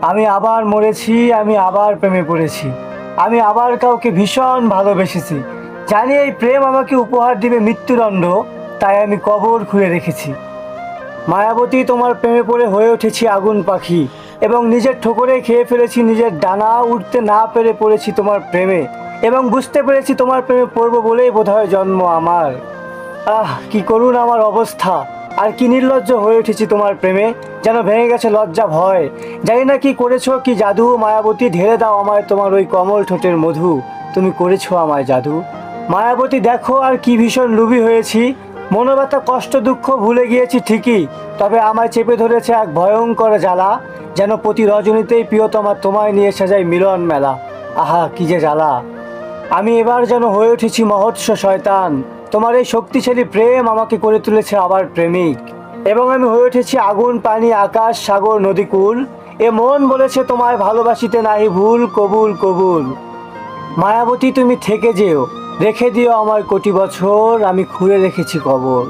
আমি আবার মরেছি, আমি আবার প্রেমে পড়েছি, আমি আবার কাউকে ভীষণ ভালোবেসেছি। জানি এই প্রেম আমাকে উপহার দিবে মৃত্যুদণ্ড, তাই আমি কবর খুঁড়ে রেখেছি। মায়াবতী, তোমার প্রেমে পড়ে হয়ে উঠেছি আগুন পাখি, এবং নিজের ঠোকরে খেয়ে ফেলেছি নিজের ডানা। উঠতে না পেরে পড়েছি তোমার প্রেমে, এবং বুঝতে পেরেছি তোমার প্রেমে পড়বো বলেই বোধহয় জন্ম আমার। কি করুণ আমার অবস্থা! আর কি নির্লজ্জ হয়ে উঠেছি তোমার প্রেমে, যেন ভেঙে গেছে লজ্জা ভয়। জানি না কি করেছো, কি জাদু। মায়াবতী, ঢেলে দাও আমায় তোমার ওই কমল ঠোঁটের মধু। তুমি করেছো আমায় জাদু। মায়াবতী, দেখো আর কি ভীষণ লোভী হয়েছি। মনোব্যথা কষ্ট দুঃখ ভুলে গিয়েছি ঠিকই, তবে আমায় চেপে ধরেছে এক ভয়ঙ্কর জ্বালা। যেন প্রতি রজনীতেই প্রিয়তমা তোমায় নিয়ে সাজাই মিলন মেলা। আহা কি যে জ্বালা! আমি এবার যেন হয়ে উঠেছি মহৎস শয়তান। তোমার এই শক্তিশালী প্রেম আমাকে করে তুলেছে আবার প্রেমিক, এবং আমি হয়ে উঠেছি আগুন পানি আকাশ সাগর নদীকুল। এ মন বলেছে তোমায় ভালোবাসিতে নাহি ভুল, কবুল কবুল। মায়াবতী, তুমি থেকে যেও, রেখে দিও আমার কোটি বছর, আমি খুঁড়ে রেখেছি কবর।